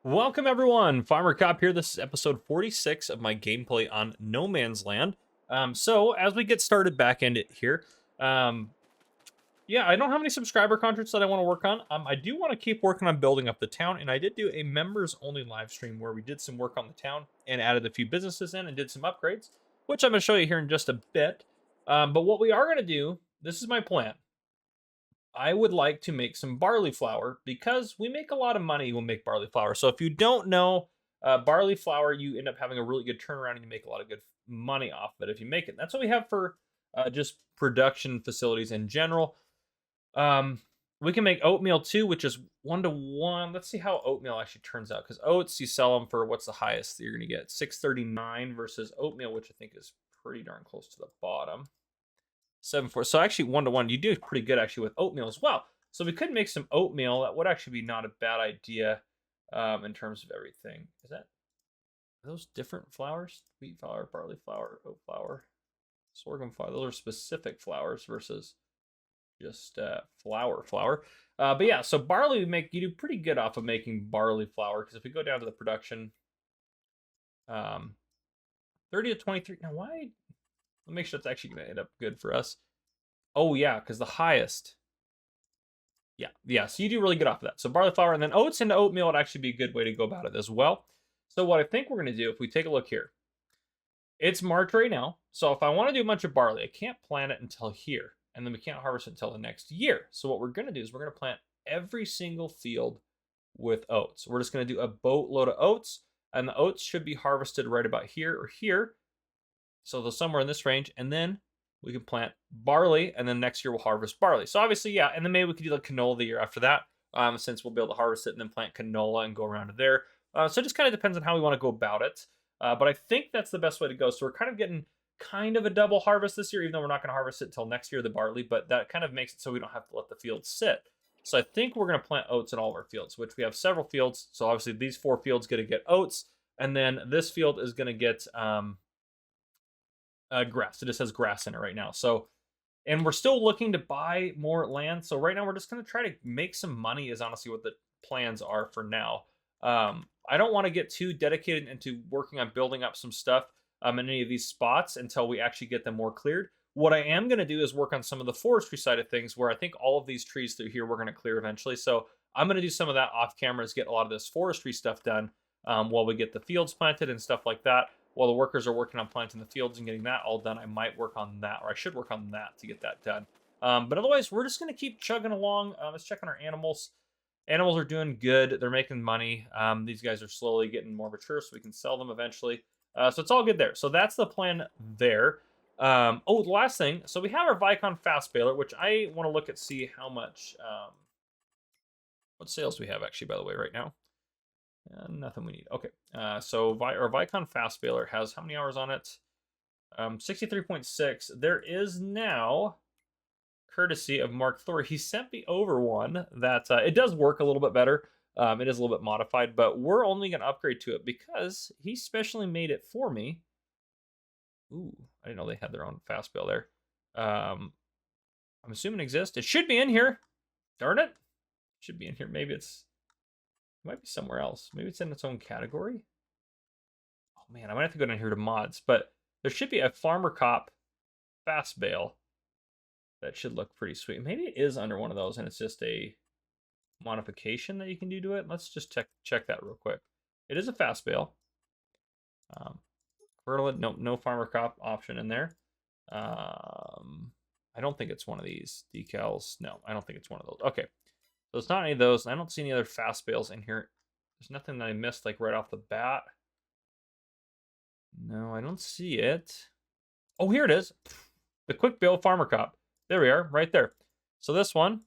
Welcome everyone, Farmer Cop here. This is episode 46 of my gameplay on No Man's Land. So as we get started back in it here, um, yeah, I don't have any subscriber contracts that I want to work on. I do want to keep working on building up the town, and I did do a members only live stream where we did some work on the town and added a few businesses in and did some upgrades, which I'm going to show you here in just a bit. But what we are going to do, this is my plan. I would like to make some barley flour because we make a lot of money when we make barley flour. So if you don't know, barley flour, you end up having a really good turnaround and you make a lot of good money off of it if you make it. That's what we have for just production facilities in general. We can make oatmeal too, which is 1-to-1. Let's see how oatmeal actually turns out, because oats, you sell them for what's the highest that you're going to get? 639 versus oatmeal, which I think is pretty darn close to the bottom. 7-4. So actually 1-to-1, you do pretty good actually with oatmeal as well. So we could make some oatmeal. That would actually be not a bad idea in terms of everything. Are those different flours? Wheat flour, barley flour, oat flour, sorghum flour. Those are specific flours versus just flour. But yeah, so barley you do pretty good off of making barley flour, because if we go down to the production, 30 to 23. Now why? Let me make sure it's actually going to end up good for us. Oh, yeah, because the highest. Yeah, so you do really good off of that. So barley flour and then oats into oatmeal would actually be a good way to go about it as well. So what I think we're going to do, if we take a look here, it's March right now. So if I want to do a bunch of barley, I can't plant it until here. And then we can't harvest it until the next year. So what we're going to do is we're going to plant every single field with oats. We're just going to do a boatload of oats. And the oats should be harvested right about here or here. So they're somewhere in this range, and then we can plant barley, and then next year we'll harvest barley. So obviously, yeah, and then maybe we could do like canola the year after that, since we'll be able to harvest it and then plant canola and go around to there. So it just kind of depends on how we want to go about it. But I think that's the best way to go. So we're kind of getting kind of a double harvest this year, even though we're not going to harvest it until next year, the barley, but that kind of makes it so we don't have to let the field sit. So I think we're going to plant oats in all of our fields, which we have several fields. So obviously these 4 fields going to get oats, and then this field is going to get grass. It just has grass in it right now. So, and we're still looking to buy more land. So right now we're just going to try to make some money is honestly what the plans are for now. I don't want to get too dedicated into working on building up some stuff in any of these spots until we actually get them more cleared. What I am going to do is work on some of the forestry side of things, where I think all of these trees through here we're going to clear eventually. So I'm going to do some of that off camera, get a lot of this forestry stuff done while we get the fields planted and stuff like that. While the workers are working on planting the fields and getting that all done, I might work on that, or I should work on that to get that done. But otherwise, we're just going to keep chugging along. Let's check on our animals. Animals are doing good. They're making money. These guys are slowly getting more mature, so we can sell them eventually. So it's all good there. So that's the plan there. The last thing. So we have our Vicon Fast Baler, which I want to look at, see how much, what sales we have actually, by the way, right now. Nothing we need. Okay. So our Vicon Fast Baler has how many hours on it? 63.6. There is now, courtesy of Mark Thor, he sent me over one that it does work a little bit better. It is a little bit modified, but we're only going to upgrade to it because he specially made it for me. Ooh, I didn't know they had their own fast bail there. I'm assuming it exists. It should be in here. Darn it. Should be in here. Maybe it might be somewhere else. Maybe it's in its own category. Oh man, I might have to go down here to mods, but there should be a Farmer Cop fast bail that should look pretty sweet. Maybe it is under one of those and it's just a modification that you can do to it. Let's just check that real quick. It is a fast bail. No Farmer Cop option in there. I don't think it's one of these decals. No, I don't think it's one of those. Okay. So it's not any of those. I don't see any other fast bails in here. There's nothing that I missed like right off the bat. No, I don't see it. Oh, here it is. The Quick Bail Farmer Cop. There we are, right there. So this one,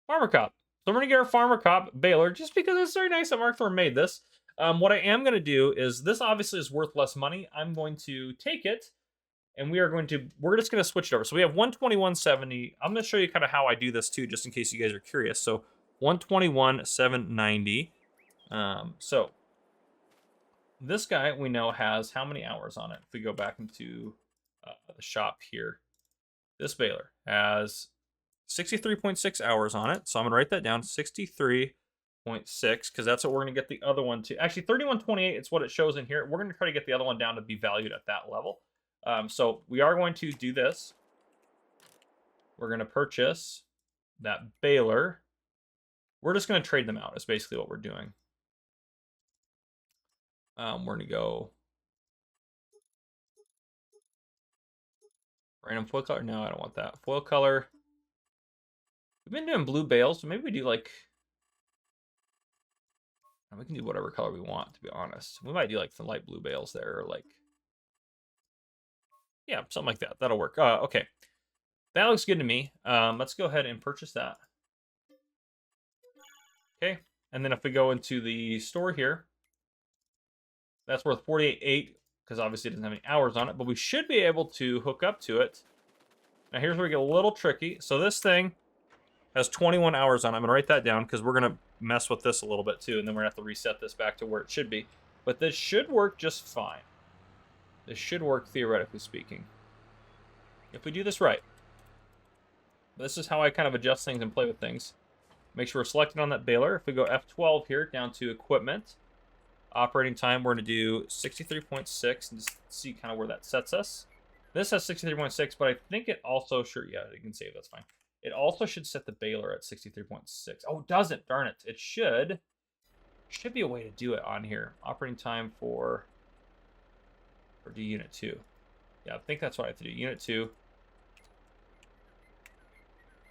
Farmer Cop. So we're gonna get our Farmer Cop baler just because it's very nice that Mark Thor made this. What I am gonna do is, this obviously is worth less money. I'm going to take it, and we're just gonna switch it over. So we have 121.70. I'm gonna show you kind of how I do this too, just in case you guys are curious. So 121.790. So this guy we know has how many hours on it? If we go back into the shop here, this baler has 63.6 hours on it. So I'm gonna write that down, 63 because that's what we're going to get the other one to. Actually, 3128, it's what it shows in here. We're going to try to get the other one down to be valued at that level. So we are going to do this. We're going to purchase that baler. We're just going to trade them out. Is basically what we're doing. We're going to go random foil color. No, I don't want that. Foil color. We've been doing blue bales, so maybe we do like... We can do whatever color we want, to be honest. We might do like some light blue bales there, or like... Yeah, something like that. That'll work. Okay. That looks good to me. Let's go ahead and purchase that. Okay. And then if we go into the store here, that's worth 48.8 because obviously it doesn't have any hours on it, but we should be able to hook up to it. Now here's where we get a little tricky. So this thing has 21 hours on it. I'm going to write that down because we're going to mess with this a little bit too, and then we're going to have to reset this back to where it should be. But this should work just fine. This should work theoretically speaking. If we do this right. This is how I kind of adjust things and play with things. Make sure we're selected on that baler. If we go F12 here, down to equipment, operating time, we're going to do 63.6 and just see kind of where that sets us. This has 63.6, but I think it also, sure, yeah, you can save, that's fine. It also should set the baler at 63.6. Oh, it doesn't, darn it. It should be a way to do it on here. Operating time for do unit 2. Yeah, I think that's what I have to do. Unit 2.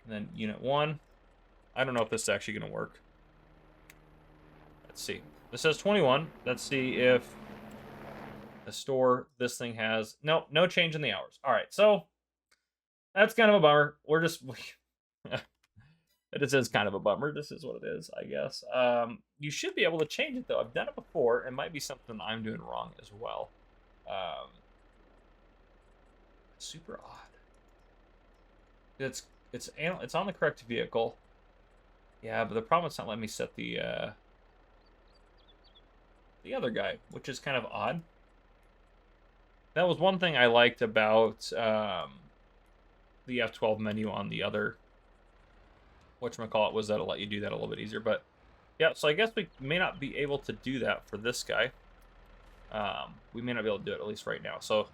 And then unit 1. I don't know if this is actually going to work. Let's see. This says 21. Let's see if the store, this thing has... Nope, no change in the hours. All right, so that's kind of a bummer. We're just... It is kind of a bummer. This is what it is, I guess. You should be able to change it, though. I've done it before. It might be something I'm doing wrong as well. Super odd. It's on the correct vehicle. Yeah, but the problem is not letting me set the other guy, which is kind of odd. That was one thing I liked about the F12 menu on the other whatchamacallit, was that it'll let you do that a little bit easier. But yeah, so I guess we may not be able to do that for this guy. We may not be able to do it, at least right now. So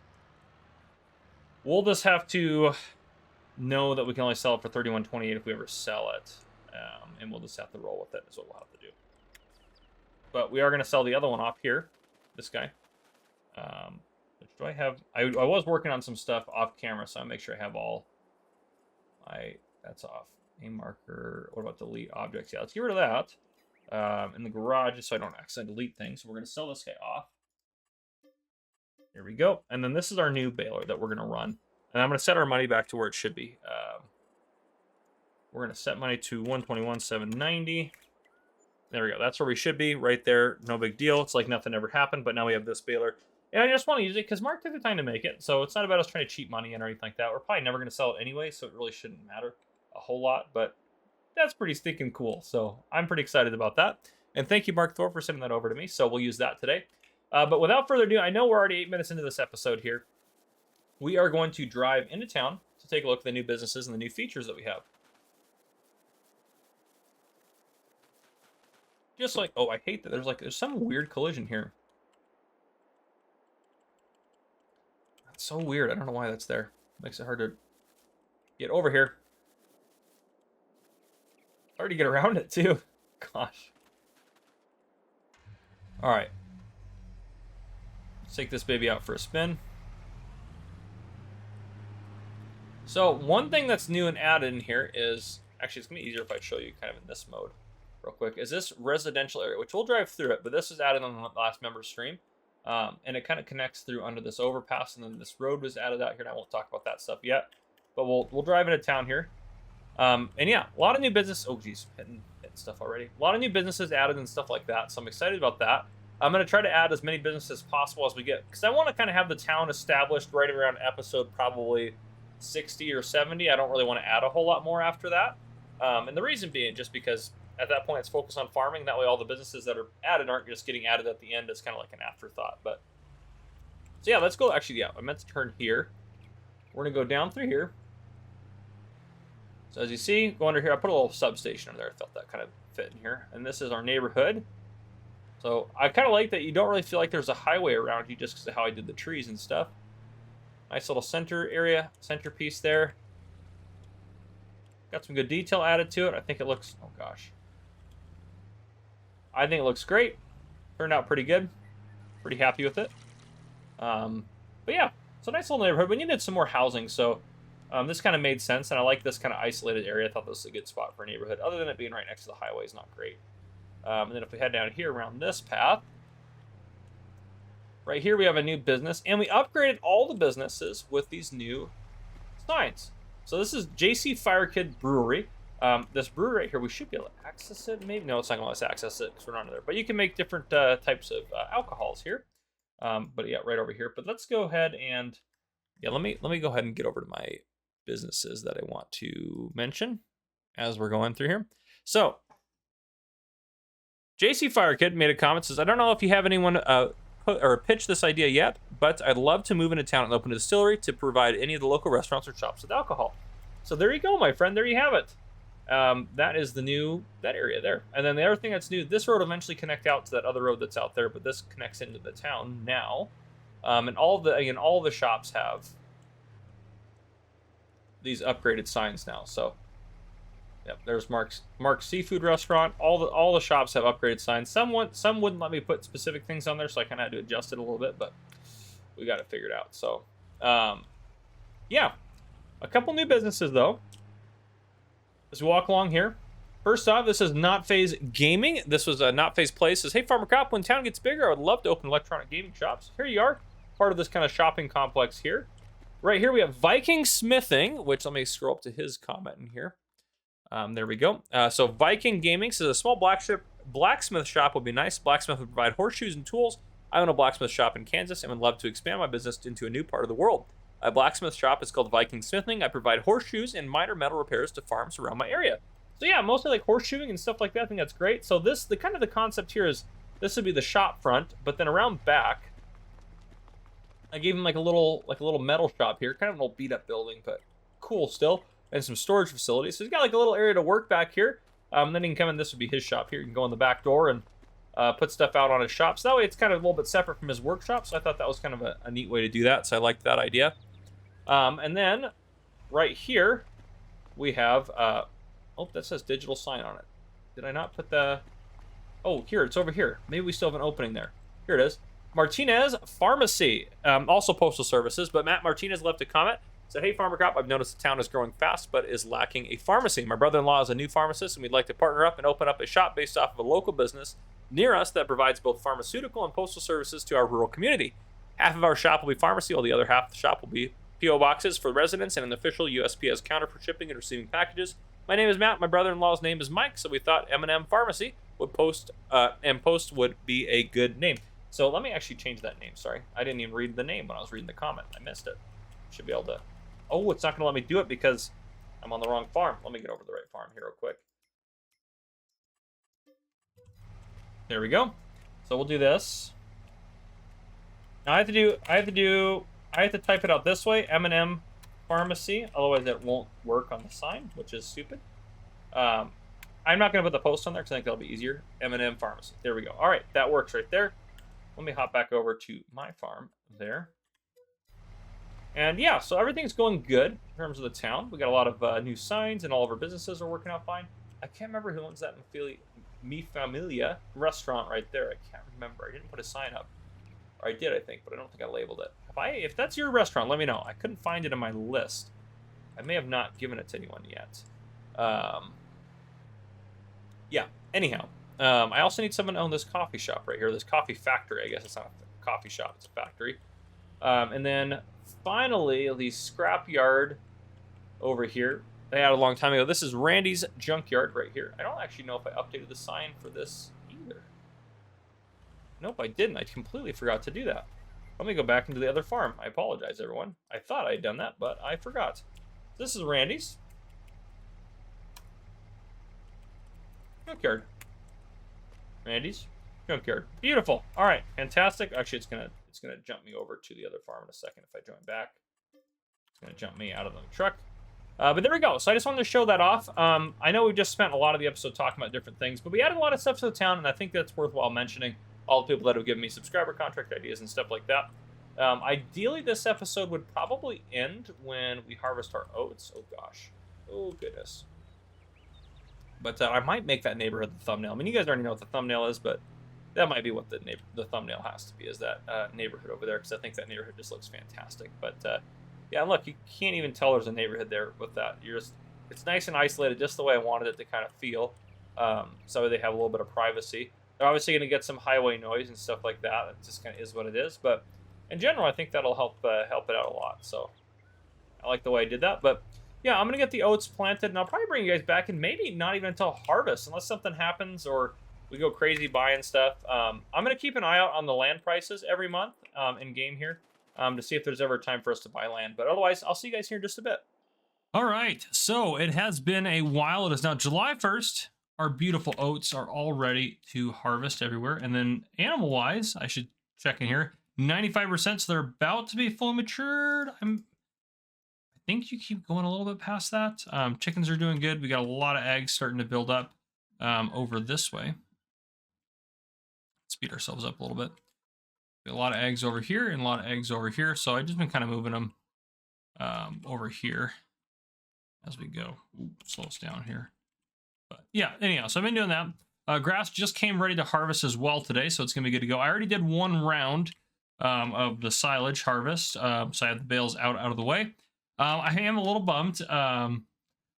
we'll just have to know that we can only sell it for 31.28 if we ever sell it. And we'll just have to roll with it, is what we'll have to do. But we are going to sell the other one off here. This guy. Which do I have? I was working on some stuff off camera, so I'll make sure I have all my... That's off. Name marker. What about delete objects? Yeah, let's get rid of that. In the garage, just so I don't accidentally delete things. So we're going to sell this guy off. Here we go. And then this is our new baler that we're going to run. And I'm going to set our money back to where it should be. We're going to set money to 121,790. There we go. That's where we should be, right there. No big deal. It's like nothing ever happened, but now we have this baler. And I just want to use it because Mark took the time to make it. So it's not about us trying to cheat money in or anything like that. We're probably never going to sell it anyway, so it really shouldn't matter a whole lot. But that's pretty stinking cool. So I'm pretty excited about that. And thank you, Mark Thorpe, for sending that over to me. So we'll use that today. But without further ado, I know we're already 8 minutes into this episode here. We are going to drive into town to take a look at the new businesses and the new features that we have. Just like, oh, I hate that. There's some weird collision here. That's so weird. I don't know why that's there. Makes it hard to get over here. Hard to get around it, too. Gosh. All right. Let's take this baby out for a spin. So one thing that's new and added in here is, actually it's going to be easier if I show you kind of in this mode real quick, is this residential area, which we'll drive through it, but this is added on the last member stream. And it kind of connects through under this overpass, and then this road was added out here, and I won't talk about that stuff yet. But we'll drive into town here. And yeah, a lot of new business. Oh, geez, hitting stuff already. A lot of new businesses added and stuff like that, so I'm excited about that. I'm going to try to add as many businesses as possible as we get, because I want to kind of have the town established right around episode probably 60 or 70. I don't really want to add a whole lot more after that. And the reason being just because at that point it's focused on farming. That way all the businesses that are added aren't just getting added at the end. It's kind of like an afterthought. But so yeah, let's go. Actually, yeah, I meant to turn here. We're going to go down through here. So as you see, go under here. I put a little substation under there. I thought that kind of fit in here. And this is our neighborhood. So I kind of like that you don't really feel like there's a highway around you just because of how I did the trees and stuff. Nice little center area, centerpiece there. Got some good detail added to it. I think it looks, oh gosh. I think it looks great. Turned out pretty good. Pretty happy with it. But yeah, it's a nice little neighborhood. We needed some more housing, so this kind of made sense. And I like this kind of isolated area. I thought this was a good spot for a neighborhood. Other than it being right next to the highway is not great. And then if we head down here around this path, right here we have a new business. And we upgraded all the businesses with these new signs. So this is JC Fire Kid Brewery. This brewery right here, we should be able to access it, maybe. No, it's not going to let us access it because we're not there. But you can make different types of alcohols here. But yeah, right over here. But let's go ahead and, yeah, let me go ahead and get over to my businesses that I want to mention as we're going through here. So, JC Fire Kid made a comment, says, I don't know if you have anyone put or pitch this idea yet, but I'd love to move into town and open a distillery to provide any of the local restaurants or shops with alcohol. So there you go, my friend. There you have it. That is the new, that area there. And then the other thing that's new, this road will eventually connect out to that other road that's out there, but this connects into the town now. And all the shops have these upgraded signs now. So, yep, there's Mark's Seafood Restaurant. All the shops have upgraded signs. Some wouldn't let me put specific things on there, so I kind of had to adjust it a little bit, but we got it figured out. So, yeah, a couple new businesses though. As we walk along here, first off, this is Not Phase Gaming. This was a Not Phase Play. Says, hey, Farmer Cop, when town gets bigger, I would love to open electronic gaming shops. Here you are, part of this kind of shopping complex here. Right here, we have Viking Smithing, which let me scroll up to his comment in here. There we go. So Viking Gaming says, a small blacksmith shop would be nice. Blacksmith would provide horseshoes and tools. I own a blacksmith shop in Kansas and would love to expand my business into a new part of the world. A blacksmith shop is called Viking Smithing. I provide horseshoes and minor metal repairs to farms around my area. So yeah, mostly like horseshoeing and stuff like that. I think that's great. So the kind of the concept here is this would be the shop front, but then around back, I gave him like a little metal shop here, kind of an old beat up building, but cool still, and some storage facilities. So he's got like a little area to work back here. Then he can come in. This would be his shop here. You can go in the back door and put stuff out on his shop. So that way it's kind of a little bit separate from his workshop. So I thought that was kind of a neat way to do that. So I liked that idea. And then right here we have, oh, that says digital sign on it. Did I not put the, oh, here, it's over here. Maybe we still have an opening there. Here it is. Martinez Pharmacy, also postal services, but Matt Martinez left a comment. Said, hey, Farmer Cop, I've noticed the town is growing fast, but is lacking a pharmacy. My brother-in-law is a new pharmacist, and we'd like to partner up and open up a shop based off of a local business near us that provides both pharmaceutical and postal services to our rural community. Half of our shop will be pharmacy, while the other half of the shop will be P.O. boxes for residents and an official USPS counter for shipping and receiving packages. My name is Matt. My brother-in-law's name is Mike, so we thought M&M Pharmacy would post would be a good name. So let me actually change that name. Sorry, I didn't even read the name when I was reading the comment. I missed it. Should be able to. Oh, it's not going to let me do it because I'm on the wrong farm. Let me get over to the right farm here real quick. There we go. So we'll do this. Now I have to type it out this way, M&M Pharmacy, otherwise it won't work on the sign, which is stupid. I'm not going to put the post on there because I think that'll be easier. M&M Pharmacy. There we go. All right, that works right there. Let me hop back over to my farm there. And yeah, so everything's going good in terms of the town. We got a lot of new signs, and all of our businesses are working out fine. I can't remember who owns that Mi Familia restaurant right there. I can't remember. I didn't put a sign up. Or I did, I think, but I don't think I labeled it. If that's your restaurant, let me know. I couldn't find it in my list. I may have not given it to anyone yet. Yeah, anyhow. I also need someone to own this coffee shop right here. This coffee factory. I guess it's not a coffee shop, it's a factory. And then finally, the scrap yard over here. They had a long time ago. This is Randy's Junkyard right here. I don't actually know if I updated the sign for this either. Nope, I didn't. I completely forgot to do that. Let me go back into the other farm. I apologize, everyone. I thought I had done that, but I forgot. This is Randy's Junkyard. Randy's Junkyard. Beautiful. All right, fantastic. Actually, it's gonna jump me over to the other farm in a second if I join back. It's gonna jump me out of the truck. But there we go. So I just wanted to show that off. I know we just spent a lot of the episode talking about different things, but we added a lot of stuff to the town, and I think that's worthwhile mentioning. All the people that have given me subscriber contract ideas and stuff like that. Ideally, this episode would probably end when we harvest our oats. Oh, gosh. Oh, goodness. But I might make that neighborhood the thumbnail. I mean, you guys already know what the thumbnail is, but that might be what the thumbnail has to be, is that neighborhood over there, because I think that neighborhood just looks fantastic. But, yeah, look, you can't even tell there's a neighborhood there with that. It's nice and isolated, just the way I wanted it to kind of feel. So they have a little bit of privacy. They're obviously going to get some highway noise and stuff like that. It just kind of is what it is. But in general, I think that'll help it out a lot. So I like the way I did that. But yeah, I'm going to get the oats planted, and I'll probably bring you guys back, and maybe not even until harvest, unless something happens or we go crazy buying stuff. I'm going to keep an eye out on the land prices every month in game here to see if there's ever a time for us to buy land. But otherwise, I'll see you guys here in just a bit. All right, so it has been a while. It is now July 1st. Our beautiful oats are all ready to harvest everywhere. And then animal-wise, I should check in here, 95%, so they're about to be fully matured. I think you keep going a little bit past that. Chickens are doing good. We got a lot of eggs starting to build up over this way. Speed ourselves up a little bit. A lot of eggs over here and a lot of eggs over here. So I've just been kind of moving them over here as we go. Ooh, slow us down here. But yeah, anyhow, so I've been doing that. Grass just came ready to harvest as well today, so it's going to be good to go. I already did one round of the silage harvest, so I have the bales out of the way. I am a little bummed. Well,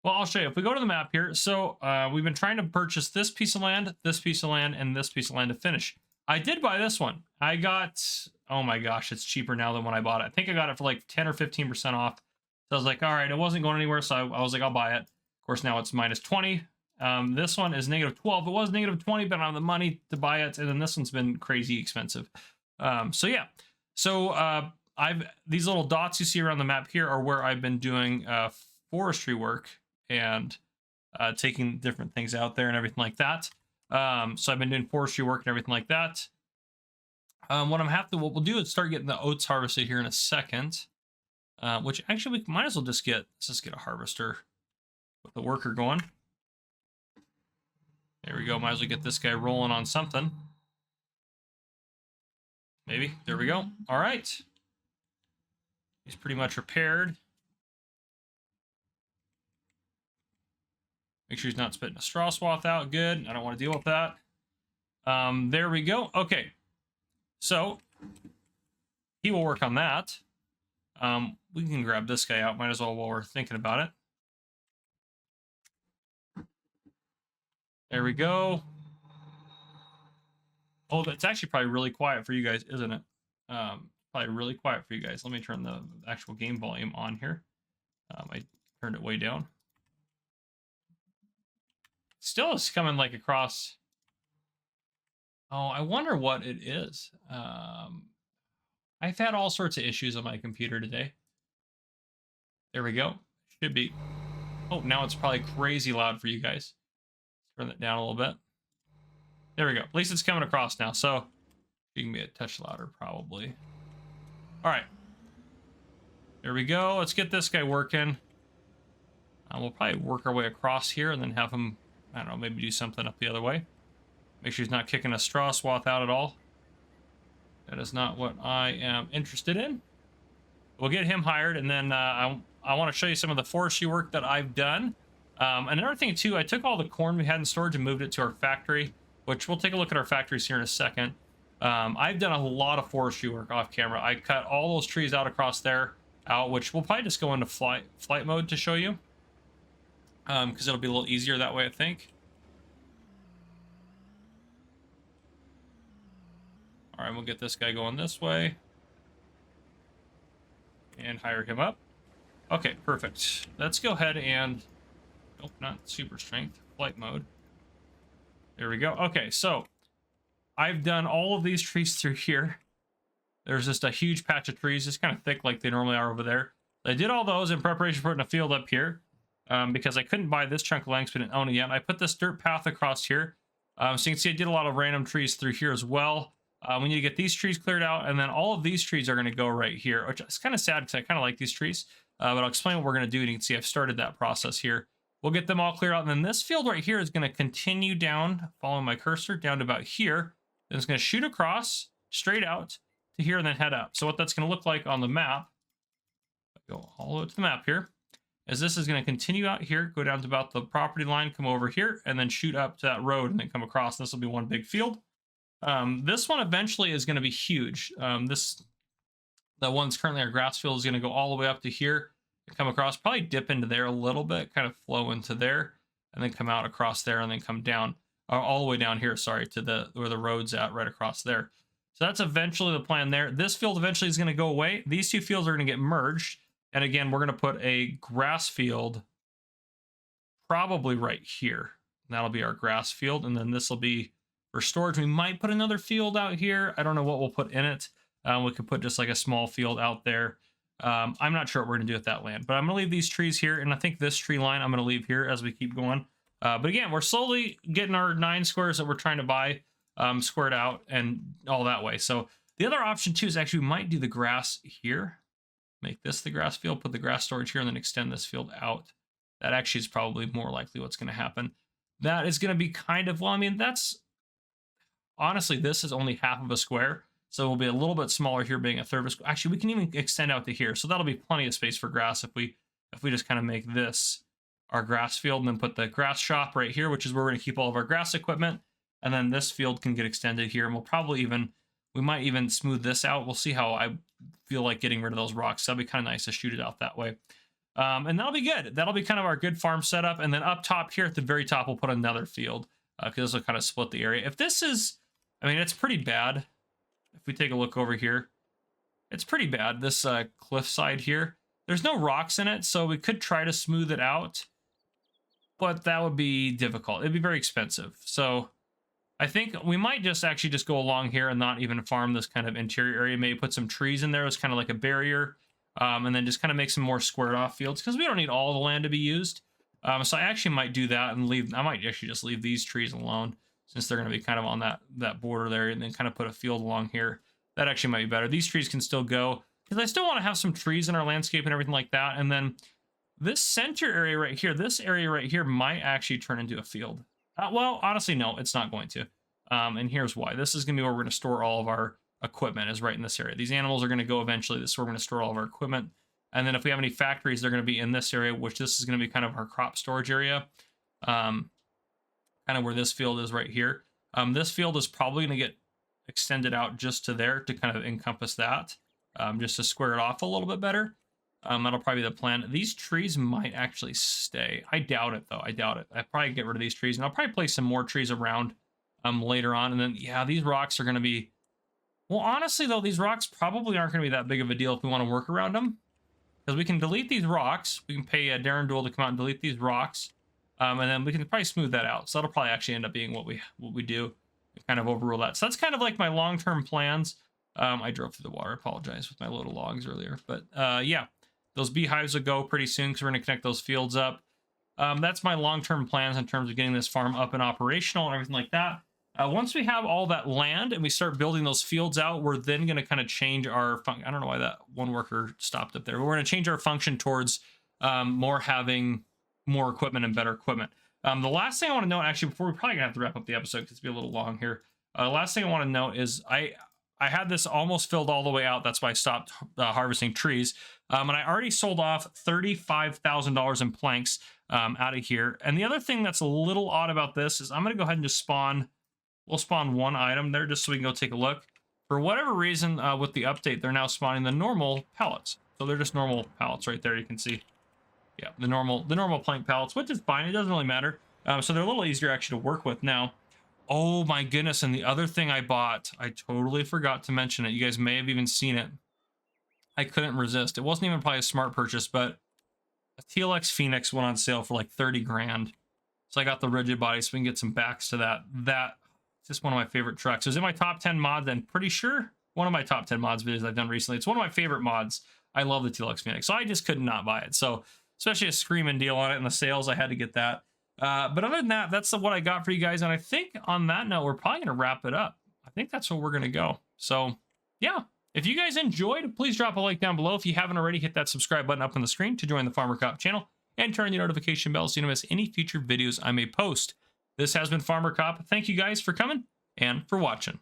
I'll show you. If we go to the map here, so we've been trying to purchase this piece of land, this piece of land, and this piece of land to finish. I did buy this one. I got, oh my gosh, it's cheaper now than when I bought it. I think I got it for like 10 or 15% off. So I was like, all right, it wasn't going anywhere, so I was like, I'll buy it. Of course, now it's minus 20. This one is negative 12. It was negative 20, but I don't have the money to buy it. And then this one's been crazy expensive. So yeah. So these little dots you see around the map here are where I've been doing forestry work and taking different things out there and everything like that. So I've been doing forestry work and everything like that. What we'll do is start getting the oats harvested here in a second. Which actually we might as well let's just get a harvester with the worker going. There we go. Might as well get this guy rolling on something. Maybe. There we go. All right. He's pretty much repaired. Make sure he's not spitting a straw swath out. Good. I don't want to deal with that. There we go. Okay. So he will work on that. We can grab this guy out. Might as well while we're thinking about it. There we go. Oh, that's actually probably really quiet for you guys, isn't it? Probably really quiet for you guys. Let me turn the actual game volume on here. I turned it way down. Still is coming like across. Oh, I wonder what it is. I've had all sorts of issues on my computer today. There we go. Should be. Oh, now it's probably crazy loud for you guys. Turn that down a little bit. There we go. At least it's coming across now. So you can be a touch louder probably. All right. There we go. Let's get this guy working. We'll probably work our way across here and then have him, I don't know, maybe do something up the other way. Make sure he's not kicking a straw swath out at all. That is not what I am interested in. We'll get him hired, and then I want to show you some of the forestry work that I've done. Another thing, too, I took all the corn we had in storage and moved it to our factory, which we'll take a look at our factories here in a second. I've done a lot of forestry work off camera. I cut all those trees out across there, which we'll probably just go into flight mode to show you, because it'll be a little easier that way, I think. All right, we'll get this guy going this way and hire him up. Okay, perfect. Let's go ahead and, nope, not super strength, flight mode. There we go. Okay, so I've done all of these trees through here. There's just a huge patch of trees, just kind of thick like they normally are over there. I did all those in preparation for putting a field up here because I couldn't buy this chunk of land because we didn't own it yet. I put this dirt path across here. So you can see I did a lot of random trees through here as well. We need to get these trees cleared out, and then all of these trees are going to go right here, which is kind of sad because I kind of like these trees. But I'll explain what we're going to do, and you can see I've started that process here. We'll get them all cleared out, and then this field right here is going to continue down, following my cursor, down to about here. Then it's going to shoot across, straight out to here, and then head up. So what that's going to look like on the map, go all the way to the map here, is this is going to continue out here, go down to about the property line, come over here, and then shoot up to that road, and then come across. This will be one big field. This one eventually is going to be huge. The one's currently our grass field is going to go all the way up to here and come across, probably dip into there a little bit, kind of flow into there, and then come out across there, and then come down, all the way down here, sorry, to where the road's at, right across there. So that's eventually the plan there. This field eventually is going to go away. These two fields are going to get merged. And again, we're going to put a grass field probably right here. That'll be our grass field. And then this will be for storage. We might put another field out here. I don't know what we'll put in it. We could put just like a small field out there. I'm not sure what we're going to do with that land. But I'm going to leave these trees here. And I think this tree line I'm going to leave here as we keep going. But again, we're slowly getting our 9 squares that we're trying to buy squared out and all that way. So the other option too is actually we might do the grass here. Make this the grass field, put the grass storage here, and then extend this field out. That actually is probably more likely what's going to happen. That is going to be kind of, well, I mean, that's, honestly, this is only half of a square. So it will be a little bit smaller here being a third of a square. Actually, we can even extend out to here. So that'll be plenty of space for grass if we just kind of make this our grass field and then put the grass shop right here, which is where we're going to keep all of our grass equipment. And then this field can get extended here. And we'll probably even, we might even smooth this out. We'll see how I feel like getting rid of those rocks. That'll be kind of nice to shoot it out that way. And that'll be good. That'll be kind of our good farm setup. And then up top here at the very top, we'll put another field because this will kind of split the area. If this is, I mean, it's pretty bad. If we take a look over here, it's pretty bad. This cliff side here, there's no rocks in it. So we could try to smooth it out, but that would be difficult. It'd be very expensive. So I think we might just actually just go along here and not even farm this kind of interior area. Maybe put some trees in there as kind of like a barrier, and then just kind of make some more squared off fields because we don't need all the land to be used. So I actually might do that and leave. I might actually just leave these trees alone since they're going to be kind of on that border there, and then kind of put a field along here. That actually might be better. These trees can still go because I still want to have some trees in our landscape and everything like that. And then this center area right here, this area right here might actually turn into a field. Well, honestly, no, it's not going to. And here's why. This is going to be where we're going to store all of our equipment, is right in this area. These animals are going to go eventually. This is where we're going to store all of our equipment. And then if we have any factories, they're going to be in this area, which this is going to be kind of our crop storage area. Kind of where this field is right here. This field is probably going to get extended out just to there to kind of encompass that, just to square it off a little bit better. That'll probably be the plan. These trees might actually stay. I doubt it, though. I doubt it. I'll probably get rid of these trees, and I'll probably place some more trees around later on. And then, yeah, these rocks are going to be... Well, honestly, though, these rocks probably aren't going to be that big of a deal if we want to work around them. Because we can delete these rocks. We can pay a Darren Duel to come out and delete these rocks. And then we can probably smooth that out. So that'll probably actually end up being what we do. Kind of overrule that. So that's kind of like my long-term plans. I drove through the water. I apologize with my load of logs earlier. But yeah, those beehives will go pretty soon because we're going to connect those fields up. That's my long-term plans in terms of getting this farm up and operational and everything like that. Once we have all that land and we start building those fields out, we're then going to kind of change our function. I don't know why that one worker stopped up there, but we're going to change our function towards having more equipment and better equipment. The last thing I want to note, actually, before we probably going to have to wrap up the episode because it's be a little long here. The last thing I want to note is I had this almost filled all the way out. That's why I stopped harvesting trees. And I already sold off $35,000 in planks out of here. And the other thing that's a little odd about this is I'm going to go ahead and just spawn. We'll spawn one item there just so we can go take a look. For whatever reason, with the update, they're now spawning the normal pallets. So they're just normal pallets right there. You can see, yeah, the normal plank pallets, which is fine. It doesn't really matter. So they're a little easier actually to work with now. Oh my goodness! And the other thing I bought, I totally forgot to mention it. You guys may have even seen it. I couldn't resist. It wasn't even probably a smart purchase, but a TLX Phoenix went on sale for like 30 grand. So I got the rigid body so we can get some backs to that. Just one of my favorite trucks. It was in my top 10 mods. I'm pretty sure one of my top 10 mods videos I've done recently. It's one of my favorite mods. I love the TLX Phoenix. So I just could not buy it. So especially a screaming deal on it in the sales, I had to get that. But other than that, that's what I got for you guys. And I think on that note, we're probably going to wrap it up. I think that's where we're going to go. So, yeah. If you guys enjoyed, please drop a like down below. If you haven't already, hit that subscribe button up on the screen to join the Farmer Cop channel and turn the notification bell so you don't miss any future videos I may post. This has been Farmer Cop. Thank you guys for coming and for watching.